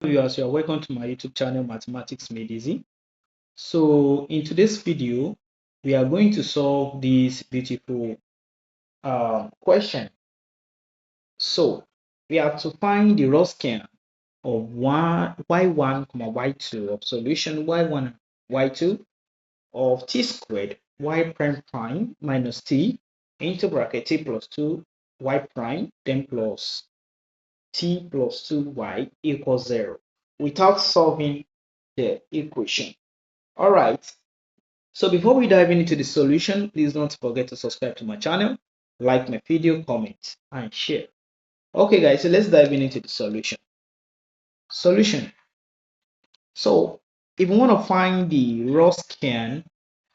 Viewers, you are welcome to my YouTube channel, Mathematics Made Easy. So in today's video, we are going to solve this beautiful question. So we have to find the Wronskian of y1, y2 of solution y1, y2 of t squared y prime prime minus t into bracket t plus 2 y prime then plus t plus 2y equals 0 without solving the equation. All right. So before we dive into the solution, please don't forget to subscribe to my channel, like my video, comment, and share. Okay, guys, so let's dive into the solution. Solution. So if we want to find the Wronskian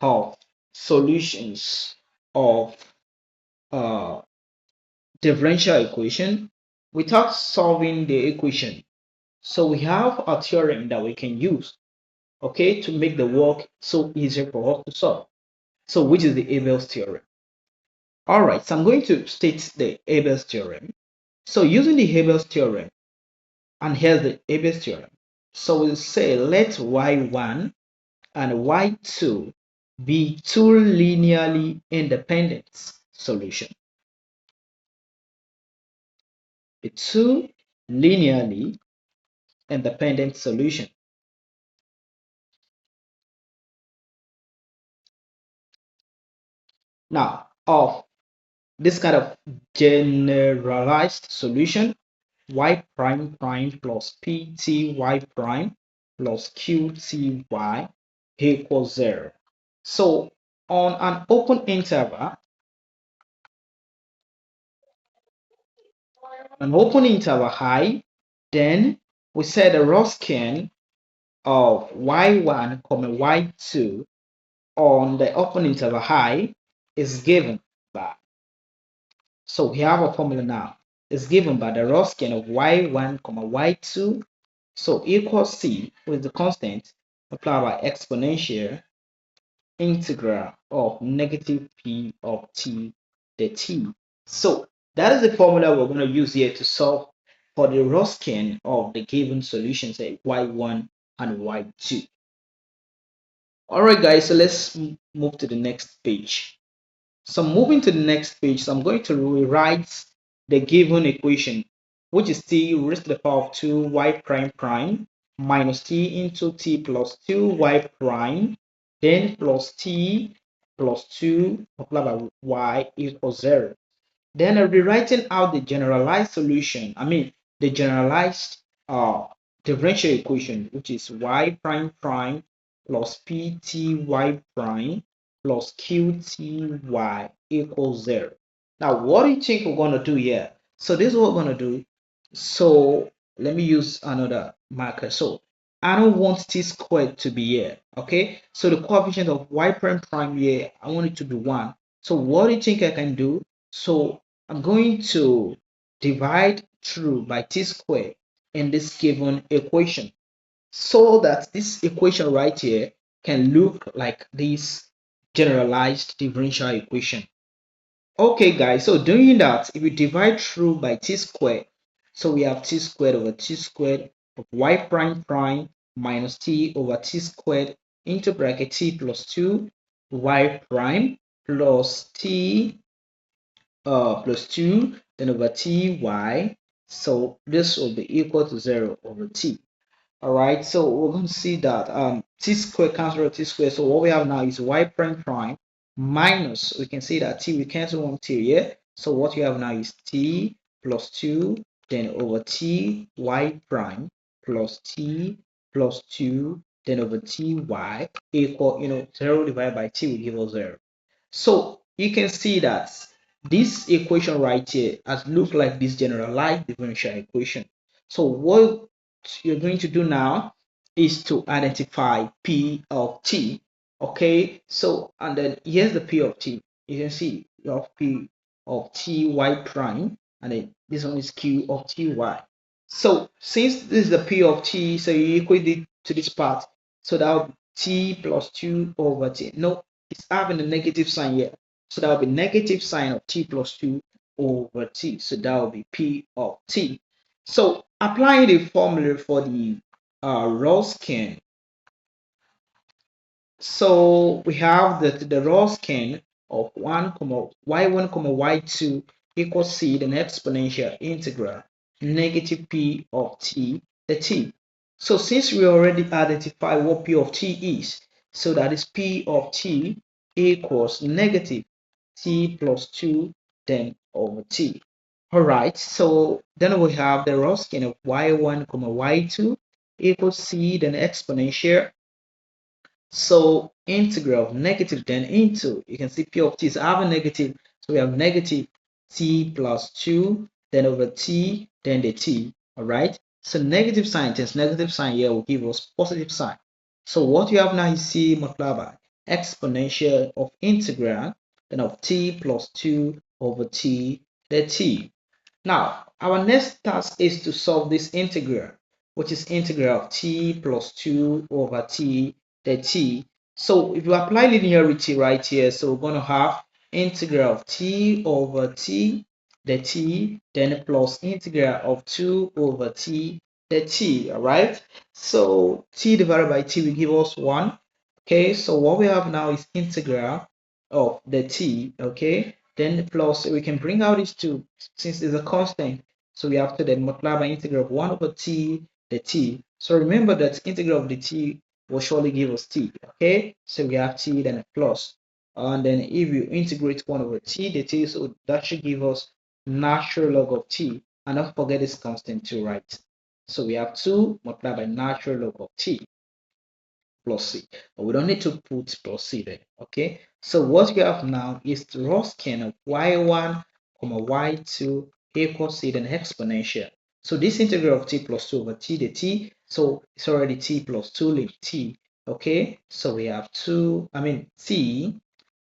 of solutions of differential equation without solving the equation, so we have a theorem that we can use, okay, to make the work so easier for us to solve. So which is the ABEL'S theorem? All right, so I'm going to state the ABEL'S theorem. So using the ABEL'S theorem, and here's the ABEL'S theorem. So we'll say let y1 and y2 be two linearly independent solutions. A two linearly independent solution. Now, of this kind of generalized solution, y prime prime plus pt y prime plus qty equals 0. So on an open interval, I, then we say the Wronskian of y1, y2 on the open interval I is given by, so we have a formula now, is given by the Wronskian of y1, y2, so equals c with the constant multiplied by exponential integral of negative p of t dt. So that is the formula we're going to use here to solve for the Wronskian of the given solutions at y1 and y2. Alright guys, so let's move to the next page. So moving to the next page, so I'm going to rewrite the given equation, which is t raised to the power of 2 y prime prime minus t into t plus 2 y prime, then plus t plus 2 multiplied by y equals 0. Then I'll be writing out the generalized solution, the generalized differential equation, which is y prime prime plus pty prime plus qty equals 0. Now, what do you think we're going to do here? So this is what we're going to do. So let me use another marker. So I don't want t squared to be here, okay? So the coefficient of y prime prime here, I want it to be 1. So what do you think I can do? So I'm going to divide through by t squared in this given equation, so that this equation right here can look like this generalized differential equation. Okay guys, so doing that, if we divide through by t squared, so we have t squared over t squared of y prime prime minus t over t squared into bracket t plus 2 y prime plus t plus 2 then over ty. So this will be equal to 0 over t. All right, so we're going to see that t squared cancel t squared. So what we have now is y prime prime minus, we can see that t, we cancel one t here. So what you have now is t plus 2 then over t y prime plus t plus 2 then over ty equal, 0 divided by t will give us 0. So you can see that this equation right here has looked like this generalized differential equation. So what you're going to do now is to identify p of t. Okay, so and then here's the p of t. You can see you have p of ty prime, and then this one is q of ty. So since this is the p of t, so you equate it to this part, so that will be t plus 2 over t. No, it's having a negative sign here, so that will be negative sign of t plus 2 over t. So that will be p of t. So applying the formula for the WROSKIAN. So we have that the WROSKIAN of 1 comma y1 comma y2 equals c, then exponential integral negative p of t, the t. So since we already identified what p of t is, so that is p of t equals negative t plus 2 then over t. All right, so then we have the WROSKIAN of y1 comma y2 equals c, then exponential. So integral of negative then into, you can see p of t is having negative, so we have negative t plus 2 then over t then the t. All right, so negative sign times negative sign here will give us positive sign. So what you have now is c multiplied by exponential of integral then of t plus 2 over t the t. Now, our next task is to solve this integral, which is integral of t plus 2 over t, the t. So if you apply linearity right here, so we're going to have integral of t over t, the t, then plus integral of 2 over t, the t, all right? So t divided by t will give us 1. Okay, so what we have now is integral of the t, okay? Then plus, we can bring out these two since it's a constant. So we have to then multiply by integral of 1 over t, the t. So remember that integral of the t will surely give us t, okay? So we have t, then a plus. And then if you integrate 1 over t, the t, so that should give us natural log of t. And don't forget this constant too, right? So we have 2 multiplied by natural log of t plus c, but we don't need to put plus c there. Okay, so what we have now is the WROSKIAN of y1 comma y2 equals c, then exponential. So this integral of t plus 2 over t, the t, so it's already t plus 2 limit t. Okay, so we have t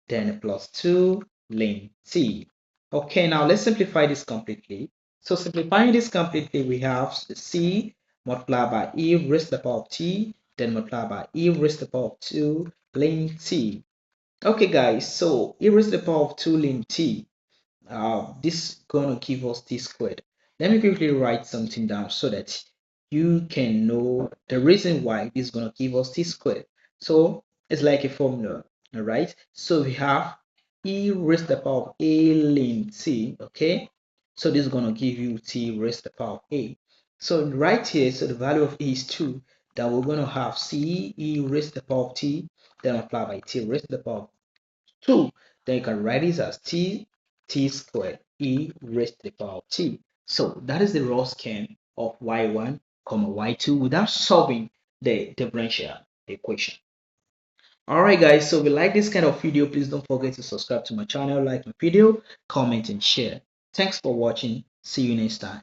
then plus 2 ln t. Okay, now let's simplify this completely. So simplifying this completely, we have c multiplied by e raised to the power of t, then multiply by e raised to the power of 2 ln t. Okay, guys, so e raised to the power of 2 ln t, this is going to give us t squared. Let me quickly write something down so that you can know the reason why this is going to give us t squared. So it's like a formula, all right? So we have e raised to the power of a ln t, okay? So this is going to give you t raised to the power of a. So right here, so the value of a is 2. Then we're going to have c e raised to the power of t, then multiply by t raised to the power of 2. Then you can write this as t squared e raised to the power of t. So that is the WROSKIAN of y1 comma y2 without solving the differential equation. Alright guys, so if you like this kind of video, please don't forget to subscribe to my channel, like my video, comment and share. Thanks for watching. See you next time.